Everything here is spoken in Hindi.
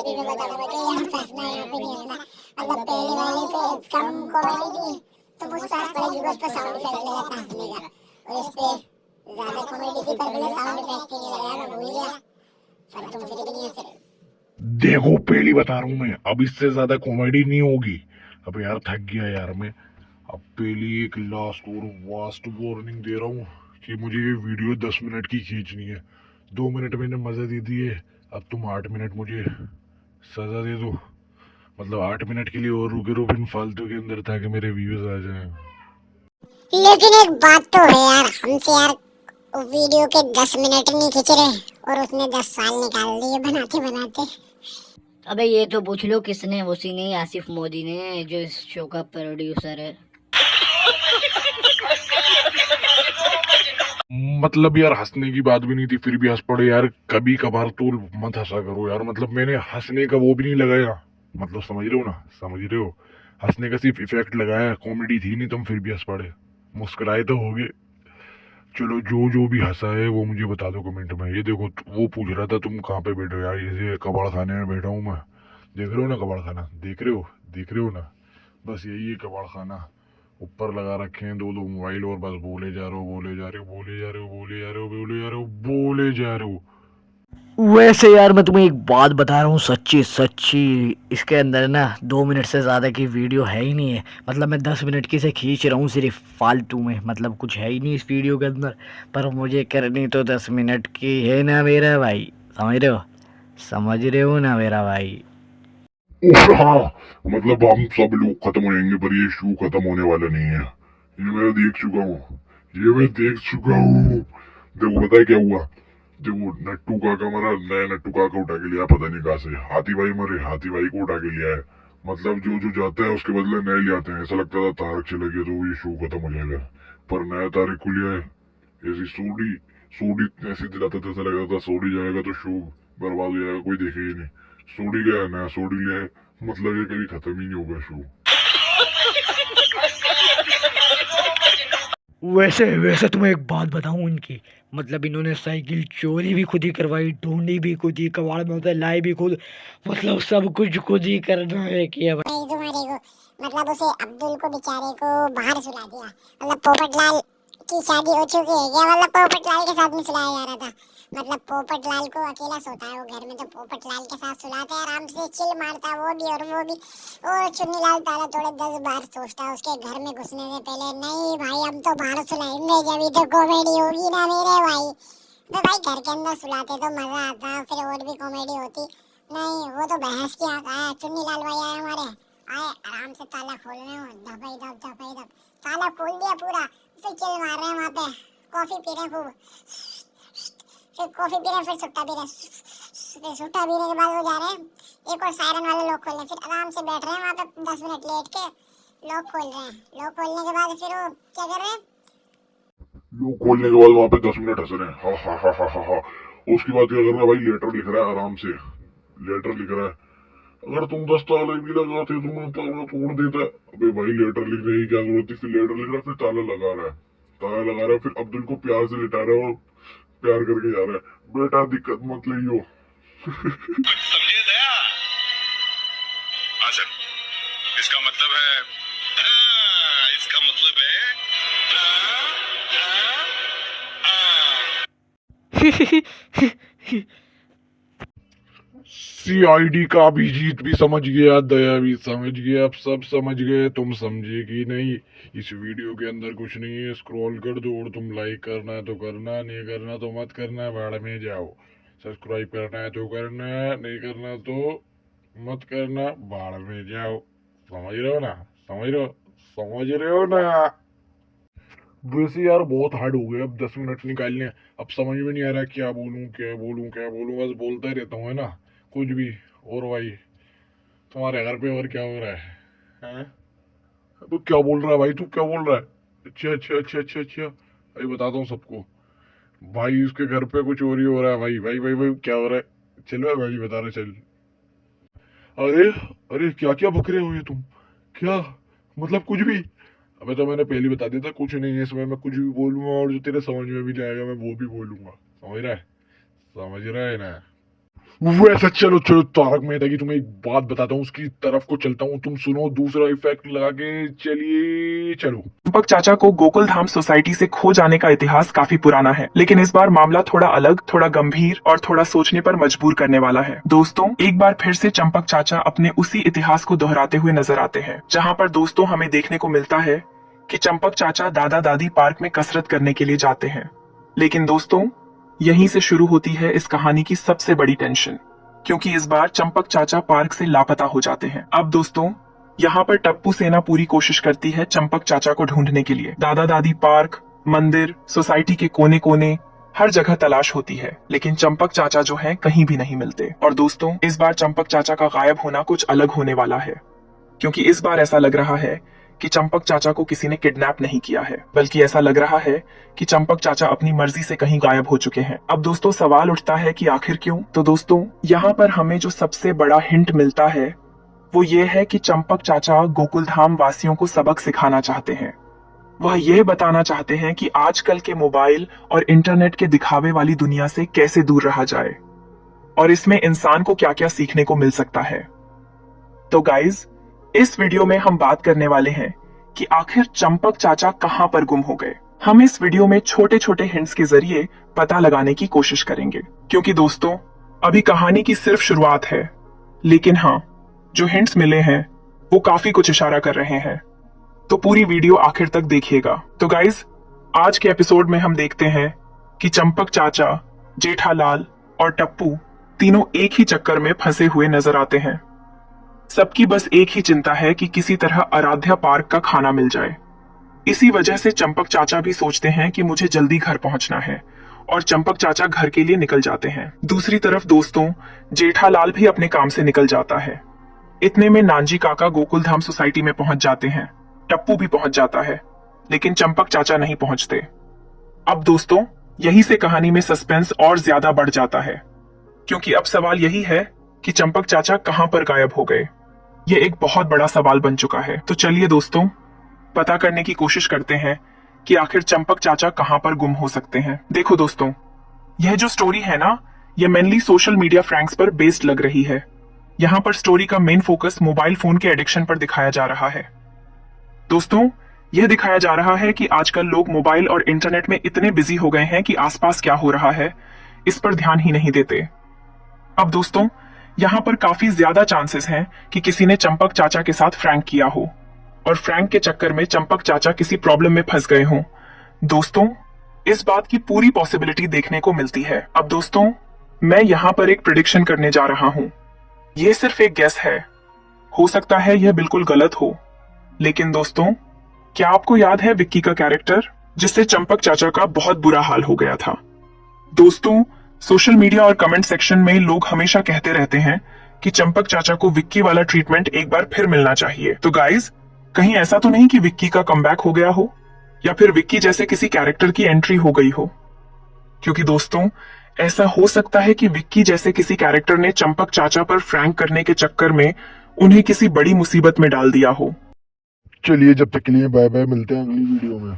ये भी मैं बताता हूँ कि यहाँ फंसना यहाँ पे नहीं होना। मतलब पहले वाले पे कम कॉमेडी थी तो उस पर पड़ेगी, उस पर साउंड इफेक्ट लगा था हंसने का, और इस पे ज्यादा कॉमेडी थी पर मैंने साउंड इफेक्ट ही नहीं लगाया, मैं भूल गया, पर तुम फिर भी नहीं हंस रहे। देखो पहली बता रहा हूँ मैं, अब इससे ज्यादा कॉमेडी नहीं होगी। अब यार थक गया यार मैं। अब पहली एक लास्ट और वास्ट वार्निंग दे रहा हूँ कि मुझे ये वीडियो 10 मिनट की खींचनी है। 2 मिनट मैंने मजा दे दिए, अब तुम 8 मिनट मुझे सजा दे दो। मतलब 8 मिनट के लिए और रुके रहो बिन फालतू के अंदर, ताकि मेरे व्यूज आ जाएं। लेकिन एक बात तो है यार, हमसे यार वीडियो के 10 मिनट नहीं खींच रहे और उसने 10 साल निकाल दिए बनाते बनाते। अबे ये तो पूछ लो किसने, उसी ने, आसिफ मोदी ने, जो इस शो का प्रोड्यूसर है। मतलब यार हंसने की बात भी नहीं थी फिर भी हंस पड़े यार। कभी कभार तो मत हंसा करो यार। मतलब मैंने हंसने का वो भी नहीं लगाया। मतलब समझ रहे हो ना, समझ रहे हो। हंसने का सिर्फ इफेक्ट लगाया, कॉमेडी थी नहीं, तुम फिर भी हंस पड़े। मुस्कुराए तो होगे। चलो जो जो भी हंसा है वो मुझे बता दो कमेंट में। ये देखो वो पूछ रहा था तुम कहाँ पे बैठे हो यार, ये कबाड़ खाने में बैठा हूँ मैं। देख रहे हो ना कबाड़ खाना, देख रहे हो, देख रहे हो ना। बस यही है कबाड़ खाना। ऊपर लगा रखे हैं दो दो मोबाइल और बस बोले जा रहे हो, बोले जा रहे हो, बोले जा रहे हो, बोले जा रहे हो, बोले जा रहे हो, बोले जा रहे हो। वैसे यार मैं तुम्हें एक बात बता रहा हूँ, सच्ची सच्ची इसके अंदर ना 2 मिनट से ज़्यादा की वीडियो है ही नहीं है। मतलब मैं 10 मिनट की से खींच रहा हूँ सिर्फ फालतू में, मतलब कुछ है ही नहीं इस वीडियो के अंदर। पर मुझे करनी तो 10 मिनट की है ना मेरा भाई, समझ रहे हो, समझ रहे हो ना मेरा भाई। और हाँ, मतलब हम सब लोग खत्म हो जाएंगे पर ये शो खत्म होने वाला नहीं है। ये मैं देख चुका हूँ, ये मैं देख चुका हूँ। देखो पता है क्या हुआ। देखो नट्टू काका मरा, नया नट्टू काका उठा के लिया पता नहीं कहाँ से। हाथी भाई मरे, हाथी भाई को उठा के लिया है। मतलब जो जो जाता है उसके बदले नए ले आते हैं। ऐसा लगता था तारक चला गया तो ये शो खत्म हो जाएगा, पर नया तारक को लिया है। ऐसी सोडी सोडी ऐसे दिलाता था, ऐसा लगता था सोडी जाएगा तो शो बर्बाद हो जाएगा, कोई देखे ही नहीं। सोडी गया, नया सोडी लिया है। मतलब ये कभी खत्म ही नहीं होगा शो। वैसे वैसे तुम्हें एक बात बताऊं इनकी, मतलब इन्होंने साइकिल चोरी भी खुद ही करवाई, ढूंढी भी खुद ही, कबाड़ में उसे लाई भी खुद, मतलब सब कुछ खुद ही करना है किया। तुम्हारे को मतलब उसे अब्दुल को बेचारे को बाहर सुला दिया। मतलब पोपटलाल की शादी हो चुकी है क्या? मतलब पोपटलाल के साथ में सुलाया जा रहा था। मतलब पोपटलाल को अकेला सोता है वो घर में, तो पोपटलाल के साथ सुलाते हैं, आराम से चिल मारता है वो भी और वो भी। और चुन्नीलाल ताला तोड़े 10 बार सोचता है उसके घर में घुसने से पहले, नहीं भाई हम तो बाहर सुलाएंगे जब तो कॉमेडी होगी ना मेरे भाई। तो भाई घर के अंदर सुलाते तो मजा आता, फिर और भी कॉमेडी होती। नहीं वो तो बहस की आंख आया, चुन्नीलाल भाई आए हमारे, आए आराम से ताला खोलने हो, दबाई दब दबाई दब, ताला खोल दिया पूरा। फिर चिल मार रहे हैं वहाँ पे, कॉफी पी रहे हैं खूब, फिर कॉफी पी रहे हैं, फिर सुट्टा पी रहे हैं, फिर सुट्टा पीने के बाद वो जा रहे हैं एक और सायरन वाले लॉक खोलने, फिर आराम से बैठ रहे हैं वहाँ पे 10 मिनट लेट के, लॉक खोल रहे हैं। लॉक खोलने के बाद फिर वो क्या कर रहे हैं, लोग खोलने के बाद वहां पे 10 मिनट हंस रहे हैं, हा हा हा हा हा हा। उसके बाद क्या कर रहा है भाई, लेटर लिख रहा है आराम से। लेटर लिख रहा है, अगर तुम 10 ताले भी लगाते तो मैं ताला तोड़ देता। अबे भाई लेटर लिखने की क्या जरूरत थी। फिर लेटर लिख रहा है, फिर ताला लगा रहा है, ताला लगा रहा है। फिर अब्दुल को प्यार से लिटा रहा है और प्यार करके जा रहा है, बेटा दिक्कत मत लियो। समझिए दया। हाँ सर, इसका मतलब है, इसका मतलब है सीआईडी का अभिजीत भी समझ गया, दया भी समझ गया, अब सब समझ गए। तुम समझे कि नहीं, इस वीडियो के अंदर कुछ नहीं है। स्क्रॉल कर दो, और तुम लाइक करना है तो करना, नहीं करना तो मत करना, भाड़ में जाओ। सब्सक्राइब करना है तो करना, नहीं करना तो मत करना, भाड़ में जाओ। समझ रहे हो ना, समझ रहे हो, समझ रहे हो ना। वैसे यार बहुत हार्ड हो गया अब 10 मिनट निकालने। अब समझ में नहीं आ रहा क्या बोलूं क्या बोलूं क्या बोलूं, बस बोलता ही रहता हूँ है ना कुछ भी। और भाई तुम्हारे घर पे और क्या हो रहा है? तू क्या बोल रहा है भाई, तू क्या बोल रहा है? अच्छा अच्छा अच्छा अच्छा अच्छा, भाई बताता हूँ सबको। भाई उसके घर पे कुछ और ही हो रहा है भाई, भाई भाई भाई क्या हो रहा है? चल भाई बता रहा, चल। अरे अरे क्या क्या बक रहे हो ये तुम? क्या मतलब कुछ भी? अबे तो मैंने पहले बता दिया था कुछ नहीं है इसमें, मैं कुछ भी बोलूंगा और जो तेरे समझ में भी नहीं आएगा मैं वो भी बोलूंगा। समझ रहा है, समझ रहा है ना। वैसे चलो चलो तारक मेहता की तुम्हें एक बात बताता हूँ, उसकी तरफ को चलता हूँ, तुम सुनो दूसरा इफेक्ट लगा के। चलिए चलो। चंपक चाचा को गोकुल धाम सोसाइटी से खो जाने का इतिहास काफी पुराना है, लेकिन इस बार मामला थोड़ा अलग, थोड़ा गंभीर और थोड़ा सोचने पर मजबूर करने वाला है। दोस्तों, एक बार फिर से चंपक चाचा अपने उसी इतिहास को दोहराते हुए नजर आते हैं, जहाँ पर दोस्तों हमें देखने को मिलता है कि चंपक चाचा दादा दादी पार्क में कसरत करने के लिए जाते हैं। लेकिन दोस्तों, यहीं से शुरू होती है इस कहानी की सबसे बड़ी टेंशन, क्योंकि इस बार चंपक चाचा पार्क से लापता हो जाते हैं। अब दोस्तों, यहाँ पर टप्पू सेना पूरी कोशिश करती है चंपक चाचा को ढूंढने के लिए। दादा दादी पार्क, मंदिर, सोसाइटी के कोने कोने, हर जगह तलाश होती है, लेकिन चंपक चाचा जो है कहीं भी नहीं मिलते। और दोस्तों, इस बार चंपक चाचा का गायब होना कुछ अलग होने वाला है, क्योंकि इस बार ऐसा लग रहा है कि चंपक चाचा को किसी ने किडनैप नहीं किया है, बल्कि ऐसा लग रहा है कि चंपक चाचा अपनी मर्जी से कहीं गायब हो चुके हैं। अब दोस्तों, सवाल उठता है कि आखिर क्यों? तो दोस्तों, यहाँ पर हमें जो सबसे बड़ा हिंट मिलता है वो ये है कि चंपक चाचा गोकुल धाम वासियों को सबक सिखाना चाहते हैं। वह यह बताना चाहते हैं कि आजकल के मोबाइल और इंटरनेट के दिखावे वाली दुनिया से कैसे दूर रहा जाए, और इसमें इंसान को क्या क्या सीखने को मिल सकता है। तो गाइज, इस वीडियो में हम बात करने वाले हैं कि आखिर चंपक चाचा कहां पर गुम हो गए। हम इस वीडियो में छोटे छोटे हिंट्स के जरिए पता लगाने की कोशिश करेंगे, क्योंकि दोस्तों, अभी कहानी की सिर्फ शुरुआत है, लेकिन हाँ, जो हिंट्स मिले हैं वो काफी कुछ इशारा कर रहे हैं। तो पूरी वीडियो आखिर तक देखिएगा। तो गाइज, आज के एपिसोड में हम देखते हैं कि चंपक चाचा, जेठालाल और टप्पू तीनों एक ही चक्कर में फंसे हुए नजर आते हैं। सबकी बस एक ही चिंता है कि किसी तरह आराध्या पार्क का खाना मिल जाए। इसी वजह से चंपक चाचा भी सोचते हैं कि मुझे जल्दी घर पहुंचना है, और चंपक चाचा घर के लिए निकल जाते हैं। दूसरी तरफ दोस्तों, जेठालाल भी अपने काम से निकल जाता है। इतने में नानजी काका गोकुल धाम सोसाइटी में पहुंच जाते हैं। टप्पू भी पहुंच जाता है, लेकिन चंपक चाचा नहीं पहुंचते। अब दोस्तों, यहीं से कहानी में सस्पेंस और ज्यादा बढ़ जाता है, क्योंकि अब सवाल यही है कि चंपक चाचा कहां पर गायब हो गए। ये एक बहुत बड़ा सवाल बन चुका है। तो चलिए दोस्तों, पता करने की कोशिश करते हैं कि आखिर चंपक चाचा कहां पर गुम हो सकते हैं। देखो दोस्तों, यह जो स्टोरी है ना, यह मेनली सोशल मीडिया प्रैंक्स पर बेस्ड लग रही है। यहाँ पर स्टोरी का मेन फोकस मोबाइल फोन के एडिक्शन पर दिखाया जा रहा है। दोस्तों, यह दिखाया जा रहा है कि आजकल लोग मोबाइल और इंटरनेट में इतने बिजी हो गए हैं कि आसपास क्या हो रहा है इस पर ध्यान ही नहीं देते। अब दोस्तों, यहाँ पर काफी ज्यादा चांसेस हैं कि किसी ने चंपक चाचा के साथ फ्रैंक किया हो, और फ्रैंक के चक्कर में चंपक चाचा किसी प्रॉब्लम में फंस गए हों। दोस्तों, इस बात की पूरी पॉसिबिलिटी देखने को मिलती है। अब दोस्तों, मैं यहाँ पर एक प्रेडिक्शन करने जा रहा हूँ। यह सिर्फ एक गेस है, हो सकता है यह बिल्कुल गलत हो, लेकिन दोस्तों, क्या आपको याद है विक्की का कैरेक्टर, जिससे चंपक चाचा का बहुत बुरा हाल हो गया था? दोस्तों, सोशल मीडिया और कमेंट सेक्शन में लोग हमेशा कहते रहते हैं कि चंपक चाचा को विक्की वाला ट्रीटमेंट एक बार फिर मिलना चाहिए। तो गाइज, कहीं ऐसा तो नहीं कि विक्की का कमबैक हो गया हो, या फिर विक्की जैसे किसी कैरेक्टर की एंट्री हो गई हो? क्योंकि दोस्तों, ऐसा हो सकता है कि विक्की जैसे किसी कैरेक्टर ने चंपक चाचा पर फ्रैंक करने के चक्कर में उन्हें किसी बड़ी मुसीबत में डाल दिया हो। चलिए, जब तक के लिए बाय बाय, मिलते हैं अगली वीडियो में।